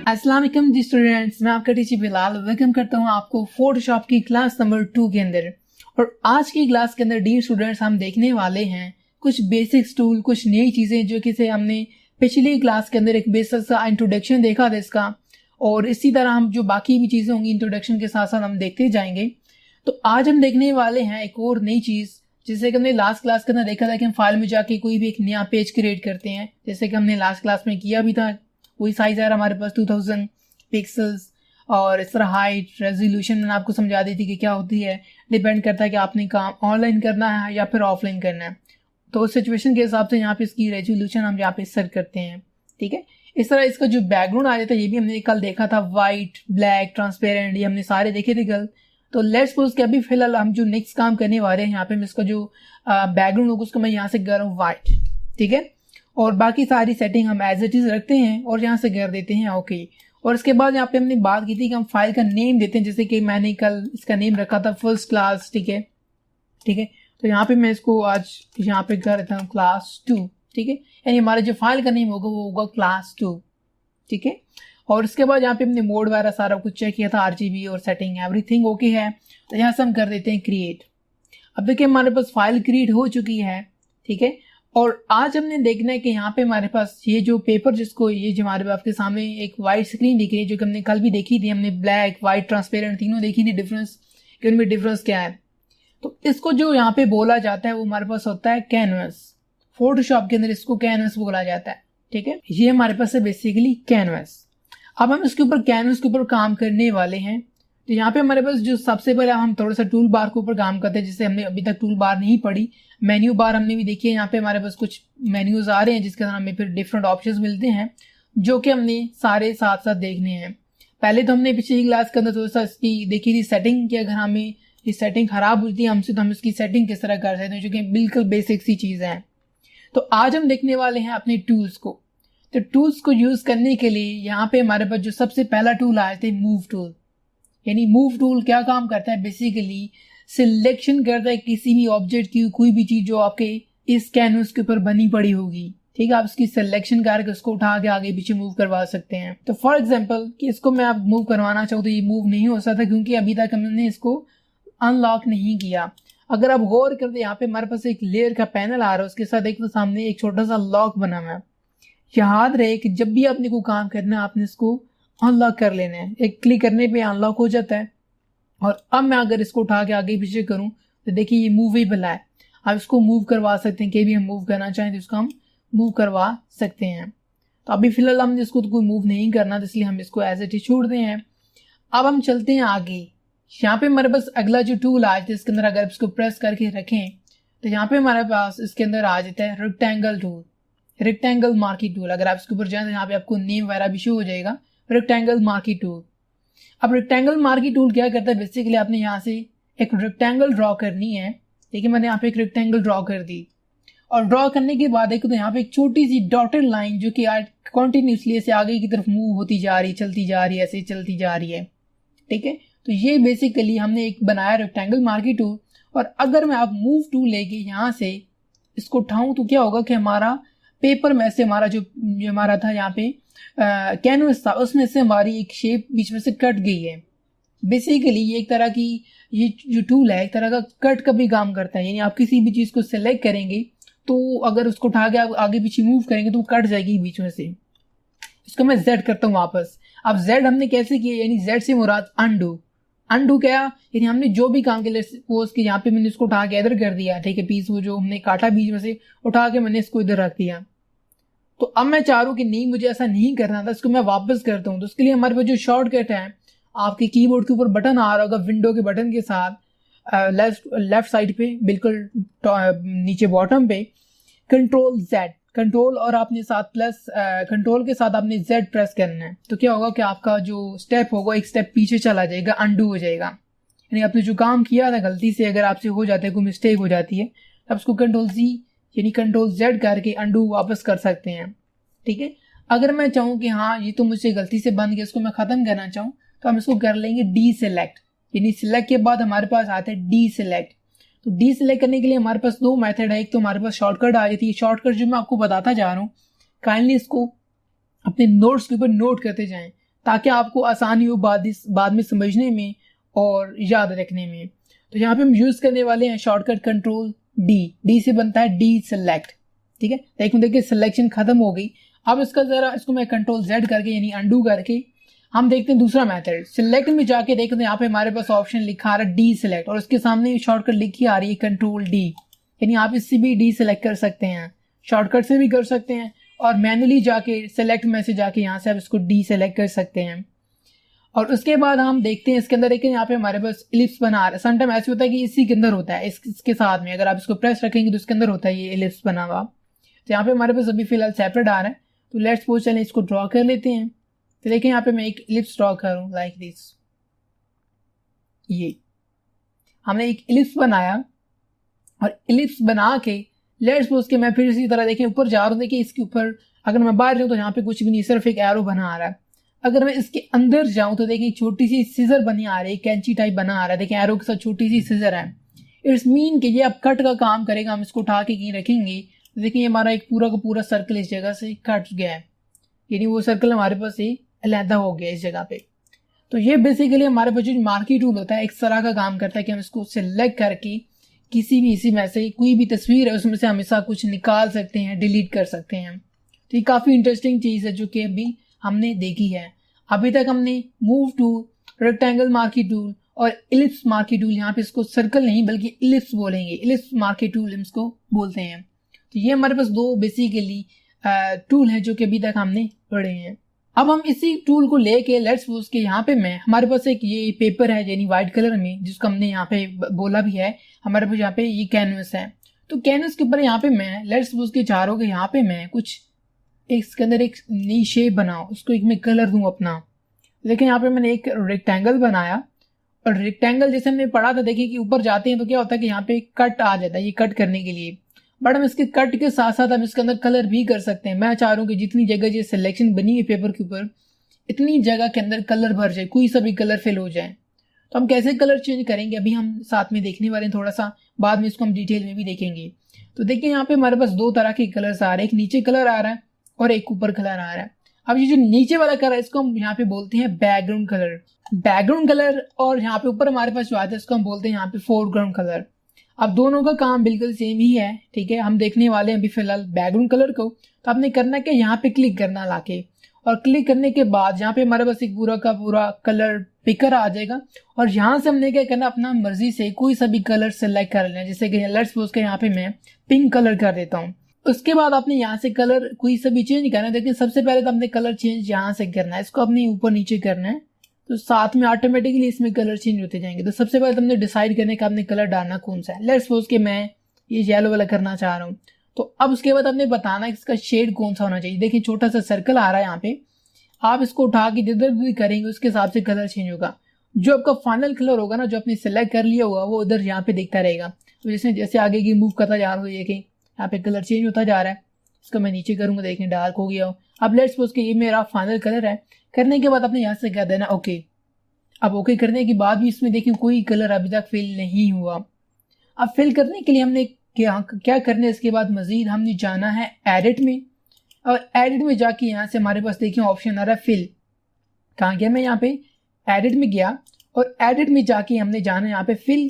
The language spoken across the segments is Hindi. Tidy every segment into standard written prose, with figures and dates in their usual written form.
अस्सलाम वालेकुम जी स्टूडेंट्स, मैं आपका टीचर बिलाल वेलकम करता हूं आपको फोटोशॉप की क्लास नंबर 2 के अंदर। और आज की क्लास के अंदर डियर स्टूडेंट्स हम देखने वाले हैं कुछ बेसिक्स टूल, कुछ नई चीज़ें जो कि से हमने पिछली क्लास के अंदर एक बेसिक सा इंट्रोडक्शन देखा था इसका, और इसी तरह हम जो बाकी भी चीज़ें होंगी इंट्रोडक्शन के साथ साथ हम देखते जाएंगे। तो आज हम देखने वाले हैं एक और नई चीज़, जैसे कि हमने लास्ट क्लास के अंदर देखा था कि हम फाइल में जाके कोई भी एक नया पेज क्रिएट करते हैं, जैसे कि हमने लास्ट क्लास में किया भी था। वही साइज है हमारे पास 2000 पिक्सल्स, और इस तरह हाइट रेजोल्यूशन मैंने आपको समझा दी थी कि क्या होती है। डिपेंड करता है कि आपने काम ऑनलाइन करना है या फिर ऑफलाइन करना है, तो उस सिचुएशन के हिसाब से यहाँ पे इसकी रेजोल्यूशन हम यहाँ पे सेट करते हैं। ठीक है, इस तरह इसका जो बैकग्राउंड आ जाता है ये भी हमने कल देखा था, वाइट, ब्लैक, ट्रांसपेरेंट, ये हमने सारे देखे थे कल। तो लेट्स सपोज कि अभी फिलहाल हम जो नेक्स्ट काम करने वाले हैं यहाँ पे, मैं इसका जो बैकग्राउंड होगा उसको मैं यहाँ से कर रहा हूँ वाइट। ठीक है, और बाकी सारी सेटिंग हम एज इट इज रखते हैं और यहाँ से कर देते हैं ओके। और इसके बाद यहाँ पे हमने बात की थी कि हम फाइल का नेम देते हैं, जैसे कि मैंने कल इसका नेम रखा था फर्स्ट क्लास। ठीक है, ठीक है, तो यहाँ पे मैं इसको आज यहाँ पे कर देता हूँ क्लास 2। ठीक है, यानी हमारा जो फाइल का नेम होगा वो होगा क्लास 2। ठीक है, और इसके बाद यहाँ पे हमने मोड वगैरह सारा कुछ चेक किया था, RGB और सेटिंग एवरीथिंग ओके है। तो यहाँ से हम कर देते हैं क्रिएट। अब देखिए हमारे पास फाइल क्रिएट हो चुकी है। ठीक है, और आज हमने देखना है कि यहाँ पे हमारे पास ये जो पेपर जिसको ये जो हमारे आपके सामने एक वाइट स्क्रीन दिख रही है, जो कि हमने कल भी देखी थी, हमने ब्लैक, वाइट, ट्रांसपेरेंट तीनों देखी थी डिफरेंस कि उनमें डिफरेंस क्या है। तो इसको जो यहाँ पे बोला जाता है वो हमारे पास होता है कैनवस। फोटोशॉप के अंदर इसको कैनवस बोला जाता है। ठीक है, ये हमारे पास है बेसिकली कैनवस। अब हम इसके ऊपर कैनवस के ऊपर काम करने वाले हैं। तो यहाँ पे हमारे पास जो सबसे पहले हम थोड़ा सा टूल बार के ऊपर काम करते हैं, जिससे हमने अभी तक टूल बार नहीं पढ़ी। मेन्यू बार हमने भी देखी है, यहाँ पे हमारे पास कुछ मेन्यूज आ रहे हैं जिसके अंदर हमें फिर डिफरेंट ऑप्शंस मिलते हैं जो कि हमने सारे साथ साथ देखने हैं। पहले तो हमने पिछली क्लास के अंदर थोड़ा सा इसकी देखी थी सेटिंग, कि अगर हमें ये सेटिंग खराब होती है हमसे तो हम इसकी सेटिंग किस तरह कर सकते हैं, जो कि बिल्कुल बेसिक सी चीज़ है। तो आज हम देखने वाले हैं अपने टूल्स को। तो टूल्स को यूज करने के लिए यहाँ पे हमारे पास जो सबसे पहला टूल आया था मूव टूल। यानी मूव टूल क्या काम करता है, बेसिकली सिलेक्शन करता है किसी भी ऑब्जेक्ट की, कोई भी चीज जो आपके इस कैनवस के ऊपर बनी पड़ी होगी। ठीक है, आप इसकी सिलेक्शन करके उसको उठा के आगे पीछे मूव करवा सकते हैं। तो फॉर एग्जांपल कि इसको मैं आप मूव करवाना चाहूँ तो ये मूव नहीं हो सकता, क्योंकि अभी तक हमने इसको अनलॉक नहीं किया। अगर आप गौर करते यहाँ पे हमारे पास एक लेयर का पैनल आ रहा है, उसके साथ एक तो सामने एक छोटा सा लॉक बना हुआ है। याद रहे कि जब भी आपने को काम करना है आपने इसको अनलॉक कर लेना है। एक क्लिक करने पे अनलॉक हो जाता है। और अब मैं अगर इसको उठा के आगे पीछे करूं तो देखिए ये मूवेबल है। आप इसको मूव करवा सकते हैं, कहीं भी हम मूव करना चाहें तो इसको हम मूव करवा सकते हैं। तो अभी फिलहाल हमने इसको तो कोई मूव नहीं करना, तो इसलिए हम इसको एज इट इज छोड़ते हैं। अब हम चलते हैं आगे। यहाँ पे हमारे पास अगला जो टूल आ जाता है, इसके अंदर अगर इसको प्रेस करके रखें तो यहाँ पे हमारे पास इसके अंदर आ जाता है rectangle tool, rectangle marquee tool. अगर आप इसके ऊपर जाए तो यहाँ पे आपको नेम वगैरह भी शो हो जाएगा, रेक्टेंगल मार्की टूल। अब रेक्टेंगल मार्की टूल क्या करता है, बेसिकली आपने यहाँ से एक रेक्टेंगल ड्रॉ करनी है। देखिए मैंने यहाँ पे एक रेक्टेंगल ड्रॉ कर दी, और ड्रॉ करने के बाद देखो तो यहाँ पे एक छोटी सी डॉटेड लाइन जो कि कॉन्टिन्यूसली ऐसे आगे की तरफ मूव होती जा रही, चलती जा रही है, ऐसे चलती जा रही है। ठीक है, तो ये बेसिकली हमने एक बनाया रेक्टेंगल मार्की टूल। और अगर मैं आप मूव टूल लेके यहाँ से इसको उठाऊं तो क्या होगा कि हमारा पेपर में से हमारा जो हमारा था यहाँ पे कैनवस था, उसमें से हमारी एक शेप बीच में से कट गई है। बेसिकली ये एक तरह की ये जो टूल है एक तरह का कट का भी काम करता है। यानी आप किसी भी चीज़ को सिलेक्ट करेंगे तो अगर उसको उठा के आप आगे पीछे मूव करेंगे तो वो कट जाएगी बीच में से। इसको मैं Z करता हूँ वापस। अब Z हमने कैसे किया, यानी Z से मुराद अंडू। अंडू क्या, यानी हमने जो भी काम के लिए सपोज कि यहाँ पे मैंने इसको उठा के इधर कर दिया। ठीक है, पीस वो जो हमने काटा बीच में से उठा के मैंने इसको इधर रख दिया। तो अब मैं चाह रहा हूँ कि नहीं मुझे ऐसा नहीं करना था, इसको मैं वापस करता हूँ। तो उसके लिए हमारे पास जो शॉर्टकट है, आपके कीबोर्ड के ऊपर बटन आ रहा होगा विंडो के बटन के साथ लेफ्ट साइड पे बिल्कुल नीचे बॉटम पे कंट्रोल Z, कंट्रोल और आपने साथ प्लस कंट्रोल के साथ आपने Z प्रेस करना है। तो क्या होगा कि आपका जो स्टेप होगा एक स्टेप पीछे चला जाएगा, अंडू हो जाएगा। यानी आपने जो काम किया था गलती से अगर आपसे हो जाता है, कोई मिस्टेक हो जाती है, तब उसको कंट्रोल Z यानी कंट्रोल Z करके अंडू वापस कर सकते हैं। ठीक है, अगर मैं चाहूँ कि हाँ ये तो मुझसे गलती से बन गया, इसको मैं खत्म करना चाहूँ तो हम इसको कर लेंगे डी सेलेक्ट। यानी सिलेक्ट के बाद हमारे पास आता है डी सेलेक्ट। तो डी सेलेक्ट करने के लिए हमारे पास दो मेथड है। एक तो हमारे पास शॉर्टकट आ जाती है, शॉर्टकट जो मैं आपको बताता जा रहा हूँ, काइंडली इसको अपने नोट्स के ऊपर नोट करते जाएं। ताकि आपको आसानी हो बाद में समझने में और याद रखने में। तो यहाँ पे हम यूज करने वाले हैं शॉर्टकट कंट्रोल डी से बनता है डी सेलेक्ट, ठीक है। लेकिन देखिए सिलेक्शन खत्म हो गई। अब इसको मैं कंट्रोल Z करके यानी अंडू करके हम देखते हैं दूसरा मेथड। सिलेक्ट में जाके देखते हैं यहाँ पे हमारे पास ऑप्शन लिखा आ रहा है डी सेलेक्ट और उसके सामने शॉर्टकट लिखी आ रही है कंट्रोल डी, यानी आप इससे भी डी सेलेक्ट कर सकते हैं, शॉर्टकट से भी कर सकते हैं और मैनुअली जाके सेलेक्ट में से जाके यहाँ से आप इसको डी सेलेक्ट कर सकते हैं। और उसके बाद हम देखते हैं इसके अंदर देखिए यहाँ पे हमारे पास इलिप्स बना रहा है। समटाइम ऐसे होता है कि इसी के अंदर होता है, इसके साथ में अगर आप इसको प्रेस रखेंगे तो इसके अंदर होता है ये इलिप्स बना हुआ। तो यहाँ पे हमारे पास अभी फिलहाल सेपरेट आ रहा है, तो लेट्स सपोज चलें इसको ड्रॉ कर लेते हैं। तो देखिए यहाँ पे मैं एक इलिप्स ड्रॉ करूँ लाइक दिस, ये हमने एक इलिप्स बनाया और इलिप्स बना के लेट्स सपोज के मैं फिर इसी तरह देखिए ऊपर जा रहा हूँ। देखिए इसके ऊपर अगर मैं बाहर जाऊँ तो यहाँ पे कुछ भी नहीं, सिर्फ एक एरो बना आ रहा है। अगर मैं इसके अंदर जाऊं तो देखिए छोटी सी सीजर बनी आ रही है, कैंची टाइप बना आ रहा है, देखिए एरो के साथ छोटी सी सीजर है। इट्स मीन कि ये अब कट का काम करेगा। हम इसको उठा के कहीं रखेंगे तो देखिए हमारा एक पूरा का पूरा सर्कल इस जगह से कट गया है, यानी वो सर्कल हमारे पास ही अलहदा हो गया इस जगह पे। तो ये बेसिकली हमारे पास जो मार्की टूल होता है एक तरह का काम करता है कि हम इसको सिलेक्ट करके किसी भी इसी में से कोई भी तस्वीर है उसमें से हमेशा कुछ निकाल सकते हैं, डिलीट कर सकते हैं। तो ये काफ़ी इंटरेस्टिंग चीज़ है जो कि अभी हमने देखी है। अभी तक हमने move tool, rectangle marquee tool और इलिप्स मार्की टूल, यहाँ पे इसको सर्कल नहीं बल्कि इलिप्स बोलेंगे, इलिप्स मार्की टूल इसको बोलते हैं। तो ये हमारे पास दो बेसिकली टूल हैं जो कि अभी तक हमने पढ़े हैं। अब हम इसी टूल को लेके लेट्स सपोज के यहाँ पे मैं हमारे पास एक ये पेपर है यानी व्हाइट कलर में जिसको हमने यहाँ पे बोला भी है, हमारे पास यहाँ पे ये कैनवस है। तो कैनवस के ऊपर यहाँ पे मैं लेट्स सपोज के चाह रहा हूँ कि यहाँ पे मैं कुछ इसके अंदर एक नई शेप बनाओ, उसको एक मैं कलर दूं अपना। लेकिन यहाँ पे मैंने एक रेक्टेंगल बनाया और रेक्टेंगल जैसे हमने पढ़ा था देखिए कि ऊपर जाते हैं तो क्या होता है कि यहाँ पे कट आ जाता है, ये कट करने के लिए। बट हम इसके कट के साथ साथ हम इसके अंदर कलर भी कर सकते हैं। मैं चाह रहा हूँ कि जितनी जगह ये सिलेक्शन बनी है पेपर के ऊपर इतनी जगह के अंदर कलर भर जाए, कोई सा भी कलर फिल हो जाए। तो हम कैसे कलर चेंज करेंगे अभी हम साथ में देखने वाले हैं, थोड़ा सा बाद में इसको हम डिटेल में भी देखेंगे। तो देखिए यहाँ पे हमारे पास दो तरह के कलर्स आ रहे हैं, एक नीचे कलर आ रहा है और एक ऊपर कलर आ रहा है। अब ये जो नीचे वाला कलर है इसको हम यहाँ पे बोलते हैं बैकग्राउंड कलर, बैकग्राउंड कलर। और यहाँ पे ऊपर हमारे पास जो आता है इसको हम बोलते हैं यहाँ पे फोरग्राउंड कलर। अब दोनों का काम बिल्कुल सेम ही है, ठीक है। हम देखने वाले हैं अभी फिलहाल बैकग्राउंड कलर को। तो आपने करना क्या, यहाँ पे क्लिक करना लाके, और क्लिक करने के बाद यहाँ पे हमारे पास एक पूरा का पूरा कलर पिकर आ जाएगा और यहाँ से हमने क्या करना, अपना मर्जी से कोई सा भी कलर सेलेक्ट कर लेना। जैसे कि लेट्स सपोज के यहाँ पे मैं पिंक कलर कर देता हूँ। उसके बाद आपने यहाँ से कलर कोई सा भी चेंज करना है, लेकिन सबसे पहले तो आपने कलर चेंज यहाँ से करना है, इसको अपने ऊपर नीचे करना है तो साथ में ऑटोमेटिकली इसमें कलर चेंज होते जाएंगे। तो सबसे पहले तुमने डिसाइड करने का आपने कलर डालना कौन सा है। लेट्स सपोज कि मैं ये येलो वाला करना चाह रहा हूँ। तो अब उसके बाद आपने बताना है इसका शेड कौन सा होना चाहिए। देखिए छोटा सा सर्कल आ रहा है यहाँ पे, आप इसको उठा के जिधर भी करेंगे उसके हिसाब से कलर चेंज होगा। जो आपका फाइनल कलर होगा ना, जो आपने सेलेक्ट कर लिया होगा वो उधर यहाँ पे दिखता रहेगा। तो जैसे जैसे आगे की मूव करता जा रहा हूँ, देखिए यहाँ पे कलर चेंज होता जा रहा है। इसको मैं नीचे करूंगा, देखें डार्क हो गया हो। अब लेट्स सपोज कि ये मेरा फाइनल कलर है। करने के बाद आपने यहाँ से कह देना ओके। अब ओके करने के बाद भी इसमें देखिए कोई कलर अभी तक फिल नहीं हुआ। अब फिल करने के लिए हमने क्या करना है, इसके बाद मजीद हमने जाना है एडिट में, और एडिट में जाके यहाँ से हमारे पास देखिए ऑप्शन आ रहा है फिल। कहाँ गया, मैं यहाँ पे एडिट में गया और एडिट में जाके हमने जाना है यहाँ पे फिल।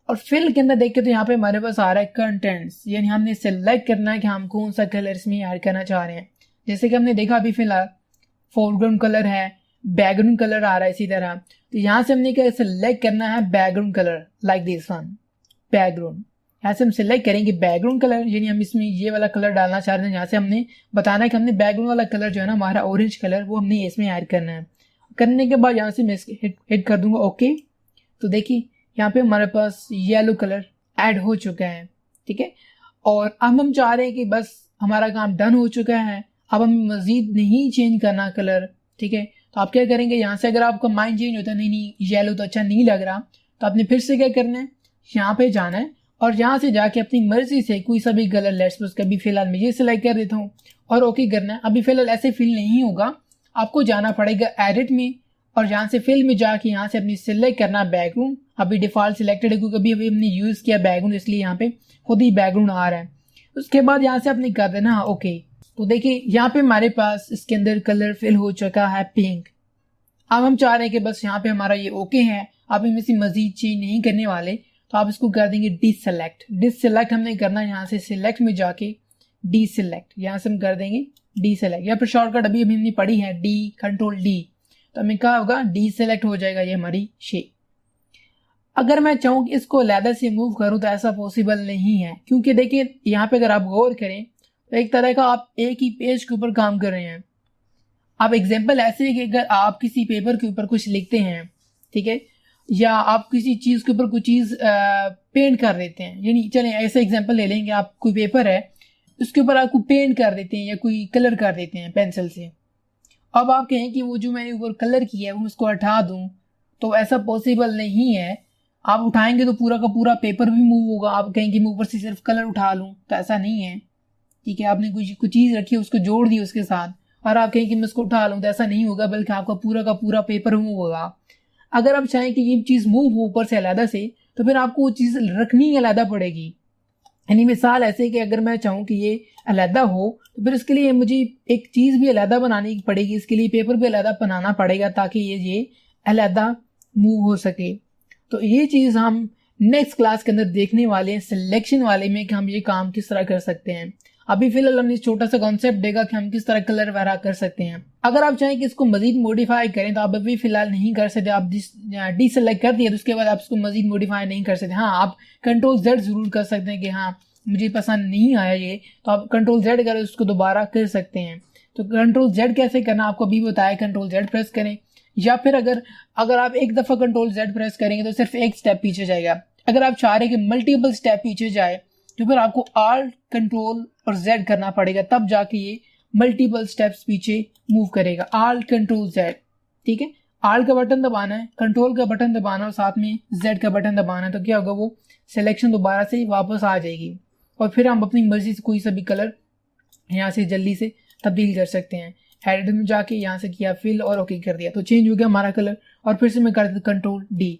और फिल के अंदर देखे तो यहाँ पे हमारे पास आ रहा है कंटेंट्स, यानी हमने सेलेक्ट करना है कि हम कौन सा कलर इसमें ऐड करना चाह रहे हैं। जैसे कि हमने देखा अभी फिलहाल फोरग्राउंड कलर है, बैकग्राउंड कलर आ रहा है इसी तरह। तो यहाँ से हमने क्या सेलेक्ट करना है background colour like this one, background. यहाँ से हम सेलेक्ट करेंगे बैकग्राउंड कलर, यानी हम इसमें ये वाला कलर डालना चाह रहे हैं। यहाँ से हमने बताना है कि हमने बैकग्राउंड वाला कलर जो है ना हमारा ऑरेंज कलर, वो हमने इसमें ऐड करना है। करने के बाद यहाँ से मैं हिट कर दूंगा ओके। तो देखिए यहाँ पे हमारे पास येलो कलर ऐड हो चुका है, ठीक है। और अब हम चाह रहे हैं कि बस हमारा काम डन हो चुका है, अब हम मजीद नहीं चेंज करना कलर, ठीक है। तो आप क्या करेंगे, यहाँ से अगर आपका माइंड चेंज होता है नहीं येलो तो अच्छा नहीं लग रहा, तो आपने फिर से क्या करना है, यहाँ पे जाना है और यहाँ से जाके अपनी मर्जी से कोई सा भी कलर लेट्स सपोज कभी फिलहाल मैं ये सिलेक्ट कर देता हूँ और ओके करना है। अभी फिलहाल ऐसे फिल नहीं होगा, आपको जाना पड़ेगा एडिट में और यहाँ से फिल में जाके यहाँ से अपनी सिलेक्ट करना बैकग्राउंड। अभी डिफॉल्ट सिलेक्टेड है क्योंकि अभी हमने यूज किया बैकग्राउंड, इसलिए यहाँ पे खुद ही बैकग्राउंड आ रहा है। उसके बाद यहाँ से आपने कर देना ओके। तो देखिए यहाँ पे हमारे पास इसके अंदर कलर फिल हो चुका है पिंक, अब हम चाह रहे हैं कि बस यहाँ पे हमारा ये ओके है, आप इनमें से मजीद चेंज नहीं करने वाले, तो आप इसको कर देंगे डिससेलेक्ट। डिससेलेक्ट हमने करना है यहाँ से सिलेक्ट में जाके डिससेलेक्ट, यहाँ से हम कर देंगे डिससेलेक्ट, या फिर शॉर्टकट अभी हमने पढ़ी है डी, कंट्रोल डी, तो हमें क्या होगा डिससेलेक्ट हो जाएगा ये हमारी शेप। अगर मैं चाहूँ कि इसको अलहदा से मूव करूँ तो ऐसा पॉसिबल नहीं है, क्योंकि देखिए यहाँ पे अगर आप गौर करें तो एक तरह का आप एक ही पेज के ऊपर काम कर रहे हैं। आप एग्जाम्पल ऐसे है कि अगर आप किसी पेपर के ऊपर कुछ लिखते हैं, ठीक है, या आप किसी चीज़ के ऊपर कुछ चीज़ पेंट कर देते हैं, यानी चलें ऐसे एग्जाम्पल ले लेंगे, आप कोई पेपर है उसके ऊपर आपको पेंट कर देते हैं या कोई कलर कर देते हैं पेंसिल से। अब आप कहें कि वो जो मैंने ऊपर कलर किया है वो उसको हटा दूं, तो ऐसा पॉसिबल नहीं है। आप उठाएंगे तो पूरा का पूरा पेपर भी मूव होगा। आप कहें कि मैं ऊपर से सिर्फ कलर उठा लूं, तो ऐसा नहीं है, ठीक है। आपने कुछ चीज़ रखी है उसको जोड़ दी उसके साथ, और आप कहें कि मैं उसको उठा लूँ, तो ऐसा नहीं होगा, बल्कि आपका पूरा का पूरा पेपर मूव होगा। अगर आप चाहें कि ये चीज़ मूव हो ऊपर से अलहदा से, तो फिर आपको वो चीज़ रखनी अलहदा पड़ेगी। यानी मिसाल ऐसे कि अगर मैं चाहूँ कि ये अलहदा हो, तो फिर इसके लिए मुझे एक चीज़ भी अलहदा बनानी पड़ेगी, इसके लिए पेपर भी अलहदा बनाना पड़ेगा ताकि ये अलहदा मूव हो सके। तो ये चीज़ हम नेक्स्ट क्लास के अंदर देखने वाले हैं सिलेक्शन वाले में, कि हम ये काम किस तरह कर सकते हैं। अभी फिलहाल हमने छोटा सा कॉन्सेप्ट देगा कि हम किस तरह कलर वगैरह कर सकते हैं। अगर आप चाहें कि इसको मजीद मॉडिफाई करें तो आप अभी फिलहाल नहीं कर सकते। आप डिससेलेक्ट कर दिया तो उसके बाद आप इसको मजीद मॉडिफाई नहीं कर सकते। हाँ, आप कंट्रोल जेड जरूर कर सकते हैं कि हाँ मुझे पसंद नहीं आया ये, तो आप कंट्रोल जेड करें उसको दोबारा कर सकते हैं। तो कंट्रोल जेड कैसे करना आपको अभी बताया, कंट्रोल जेड प्रेस करें, या फिर अगर आप एक दफ़ा कंट्रोल जेड प्रेस करेंगे तो सिर्फ एक स्टेप पीछे जाएगा। अगर आप चाह रहे हैं कि मल्टीपल स्टेप पीछे जाए तो फिर आपको आल्ट कंट्रोल और जेड करना पड़ेगा, तब जाके ये मल्टीपल स्टेप्स पीछे मूव करेगा। आल्ट कंट्रोल जेड, ठीक है, आल्ट का बटन दबाना है, कंट्रोल का बटन दबाना और साथ में जेड का बटन दबाना है, तो क्या होगा वो सिलेक्शन दोबारा से वापस आ जाएगी, और फिर हम अपनी मर्जी से कोई सा भी कलर यहाँ से जल्दी से तब्दील कर सकते हैं। एडिट में जाके यहाँ से किया फिल और ओके कर दिया तो चेंज हो गया हमारा कलर, और फिर से मैं कर देता कंट्रोल डी।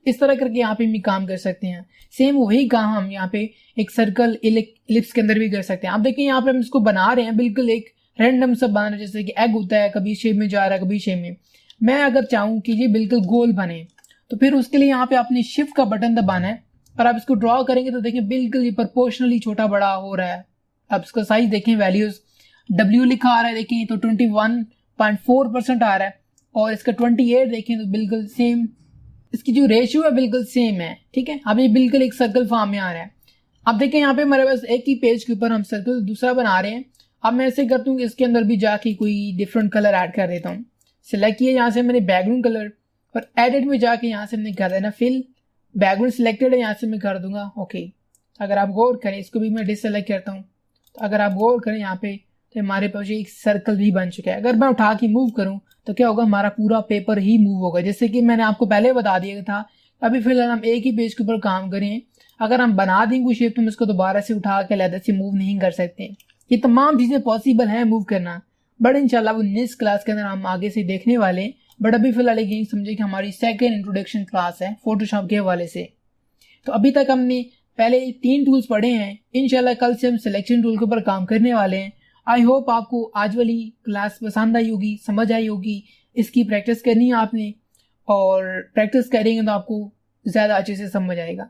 इस तरह करके यहाँ पे भी काम कर सकते हैं। सेम वही काम हम यहाँ पे एक सर्कल इलिप्स के अंदर भी कर सकते हैं। आप देखिए यहाँ पे हम इसको बना रहे हैं, बिल्कुल एक रैंडम सा बना रहे हैं, जैसे कि एग होता है, कभी शेप में जा रहा है कभी शेप में। मैं अगर चाहूँ कि ये बिल्कुल गोल बने, तो फिर उसके लिए यहाँ पे आपने शिफ्ट का बटन दबाना है, और आप इसको ड्रॉ करेंगे तो देखिए बिल्कुल ये प्रोपोर्शनली छोटा बड़ा हो रहा है। आप इसका साइज देखें, वैल्यूज W लिखा आ रहा है देखें तो 21.4% आ रहा है, और इसका 28 देखें तो बिल्कुल सेम, इसकी जो रेशियो है बिल्कुल सेम है, ठीक है। अब ये बिल्कुल एक सर्कल फॉर्म में आ रहा है। अब देखें यहाँ पे हमारे पास एक ही पेज के ऊपर हम सर्कल दूसरा बना रहे हैं। अब मैं ऐसे करता हूँ कि इसके अंदर भी जाके कोई डिफरेंट कलर ऐड कर देता हूँ। सिलेक्ट किया यहाँ से मैंने बैकग्राउंड कलर, और एडिट में जाके यहाँ से मैंने कर देना फिल, बैकग्राउंड सिलेक्टेड है, यहाँ से मैं कर दूंगा ओके। अगर आप गौर करें, इसको भी मैं डिससेलेक्ट करता हूँ, तो अगर आप गौर करें यहाँ पे तो हमारे पास एक सर्कल भी बन चुका है। अगर मैं उठा के मूव करूं तो क्या होगा, हमारा पूरा पेपर ही मूव होगा, जैसे कि मैंने आपको पहले बता दिया था। अभी फिलहाल हम एक ही पेज के ऊपर काम करें, अगर हम बना दें कोई शेप तो हम इसको दोबारा से उठा के अलग से मूव नहीं कर सकते। ये तमाम चीज़ें पॉसिबल हैं मूव करना, बट इंशाल्लाह वो नेक्स्ट क्लास के अंदर हम आगे से देखने वाले हैं। बट अभी फिलहाल एक समझे कि हमारी सेकेंड इंट्रोडक्शन क्लास है फोटोशॉप के हवाले से। तो अभी तक हमने पहले 3 टूल्स पढ़े हैं, इंशाल्लाह कल से हम सिलेक्शन टूल के ऊपर काम करने वाले हैं। आई होप आपको आज वाली क्लास पसंद आई होगी, समझ आई होगी। इसकी प्रैक्टिस करनी है आपने, और प्रैक्टिस करेंगे तो आपको ज़्यादा अच्छे से समझ आएगा।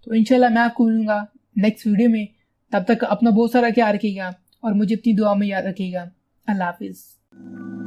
तो इंशाल्लाह मैं आपको मिलूँगा नेक्स्ट वीडियो में। तब तक अपना बहुत सारा ख्याल रखिएगा और मुझे अपनी दुआ में याद रखिएगा। अल्लाह हाफिज़।